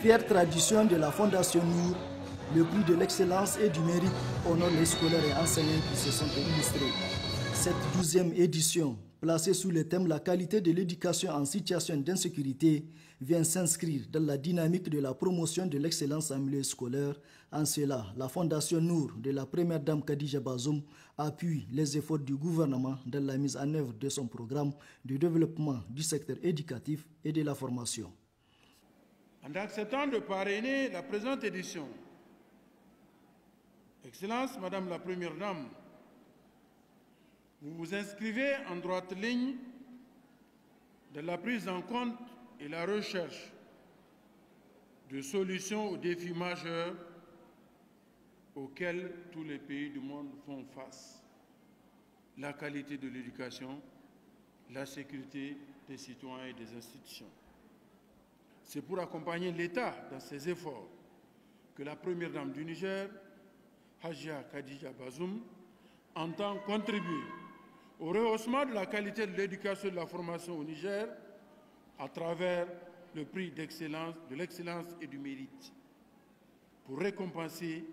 Fière tradition de la Fondation Nour, le prix de l'excellence et du mérite honore les scolaires et enseignants qui se sont illustrés. Cette 12e édition, placée sous le thème « La qualité de l'éducation en situation d'insécurité », vient s'inscrire dans la dynamique de la promotion de l'excellence en milieu scolaire. En cela, la Fondation Nour de la première dame Khadija Bazoum appuie les efforts du gouvernement dans la mise en œuvre de son programme de développement du secteur éducatif et de la formation. En acceptant de parrainer la présente édition, Excellence, Madame la Première Dame, vous vous inscrivez en droite ligne de la prise en compte et la recherche de solutions aux défis majeurs auxquels tous les pays du monde font face. La qualité de l'éducation, la sécurité des citoyens et des institutions. C'est pour accompagner l'État dans ses efforts que la Première Dame du Niger, Hajia Khadija Bazoum, entend contribuer au rehaussement de la qualité de l'éducation et de la formation au Niger à travers le prix d'excellence, de l'excellence et du mérite, pour récompenser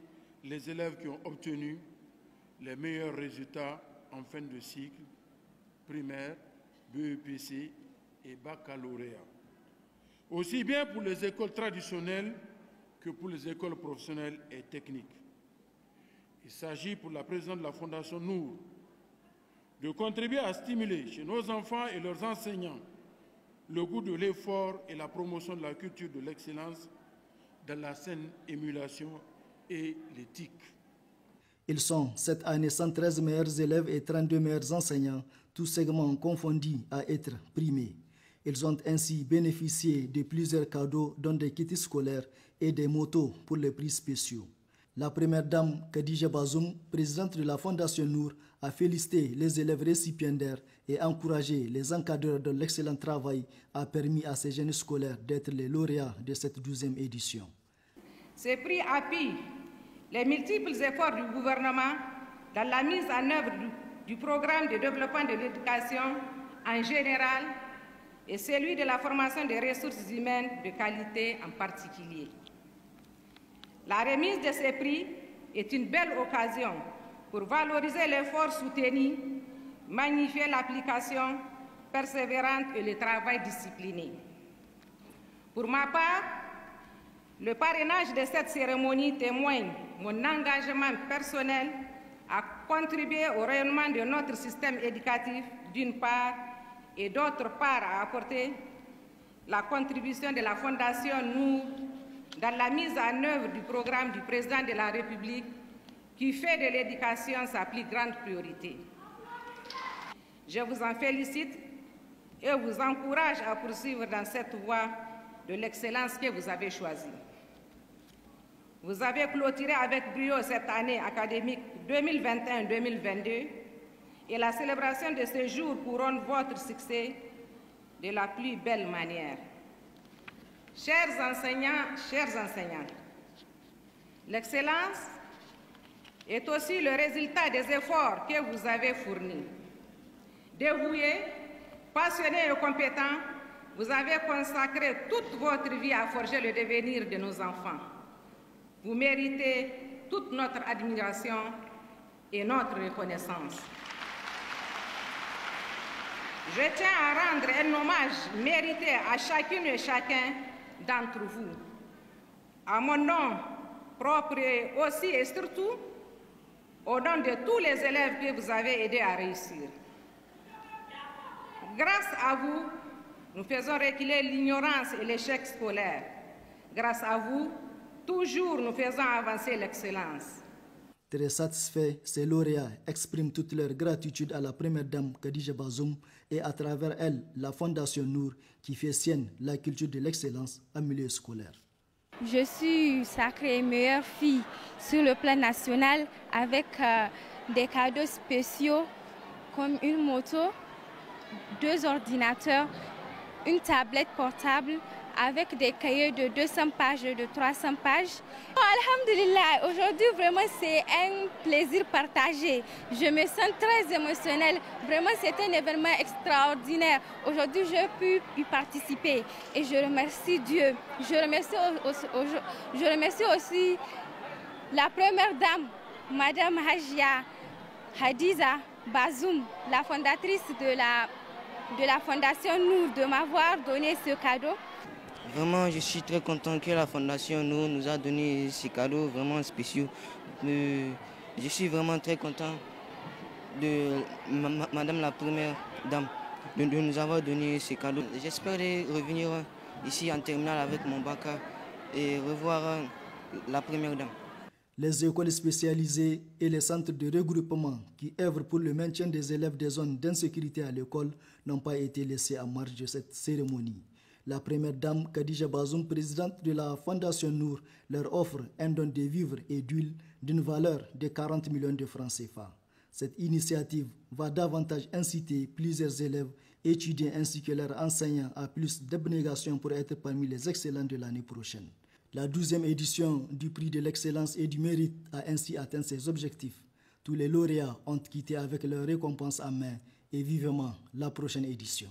les élèves qui ont obtenu les meilleurs résultats en fin de cycle, primaire, BEPC et baccalauréat. Aussi bien pour les écoles traditionnelles que pour les écoles professionnelles et techniques. Il s'agit pour la présidente de la Fondation Nour de contribuer à stimuler chez nos enfants et leurs enseignants le goût de l'effort et la promotion de la culture de l'excellence dans la saine émulation et l'éthique. Ils sont cette année 113 meilleurs élèves et 32 meilleurs enseignants, tous segments confondus à être primés. Ils ont ainsi bénéficié de plusieurs cadeaux, dont des kits scolaires et des motos pour les prix spéciaux. La première dame, Khadija Bazoum, présidente de la Fondation Nour, a félicité les élèves récipiendaires et encouragé les encadreurs de l'excellent travail a permis à ces jeunes scolaires d'être les lauréats de cette 12e édition. Ces prix appuient les multiples efforts du gouvernement dans la mise en œuvre du programme de développement de l'éducation en général et celui de la formation des ressources humaines de qualité en particulier. La remise de ces prix est une belle occasion pour valoriser l'effort soutenu, magnifier l'application persévérante et le travail discipliné. Pour ma part, le parrainage de cette cérémonie témoigne mon engagement personnel à contribuer au rayonnement de notre système éducatif d'une part et d'autre part à apporter la contribution de la Fondation Nour dans la mise en œuvre du programme du président de la République qui fait de l'éducation sa plus grande priorité. Je vous en félicite et vous encourage à poursuivre dans cette voie de l'excellence que vous avez choisie. Vous avez clôturé avec brio cette année académique 2021-2022 et la célébration de ce jour couronne votre succès de la plus belle manière. Chers enseignants, chères enseignantes, l'excellence est aussi le résultat des efforts que vous avez fournis. Dévoués, passionnés et compétents, vous avez consacré toute votre vie à forger le devenir de nos enfants. Vous méritez toute notre admiration et notre reconnaissance. Je tiens à rendre un hommage mérité à chacune et chacun d'entre vous. À mon nom propre aussi et surtout au nom de tous les élèves que vous avez aidés à réussir. Grâce à vous, nous faisons reculer l'ignorance et l'échec scolaire. Grâce à vous, toujours nous faisons avancer l'excellence. Très satisfaits, ces lauréats expriment toute leur gratitude à la première dame Khadija Bazoum et à travers elle, la Fondation Nour qui fait sienne la culture de l'excellence en milieu scolaire. Je suis sacrée meilleure fille sur le plan national avec des cadeaux spéciaux comme une moto, 2 ordinateurs, une tablette portable avec des cahiers de 200 pages, de 300 pages. Alhamdulillah, aujourd'hui vraiment c'est un plaisir partagé. Je me sens très émotionnelle. Vraiment c'est un événement extraordinaire. Aujourd'hui j'ai pu y participer et je remercie Dieu. Je remercie aussi la première dame, Madame Hajia Hadiza Bazoum, la fondatrice de la Fondation Nour, de m'avoir donné ce cadeau. Vraiment, je suis très content que la Fondation Nour nous a donné ces cadeaux vraiment spéciaux. Je suis vraiment très content de Madame la Première Dame de nous avoir donné ces cadeaux. J'espère revenir ici en terminale avec mon bac et revoir la Première Dame. Les écoles spécialisées et les centres de regroupement qui œuvrent pour le maintien des élèves des zones d'insécurité à l'école n'ont pas été laissés en marge de cette cérémonie. La première dame, Khadija Bazoum, présidente de la Fondation Nour, leur offre un don de vivres et d'huile d'une valeur de 40 millions de francs CFA. Cette initiative va davantage inciter plusieurs élèves, étudiants ainsi que leurs enseignants à plus d'abnégation pour être parmi les excellents de l'année prochaine. La 12e édition du prix de l'excellence et du mérite a ainsi atteint ses objectifs. Tous les lauréats ont quitté avec leur récompense en main et vivement la prochaine édition.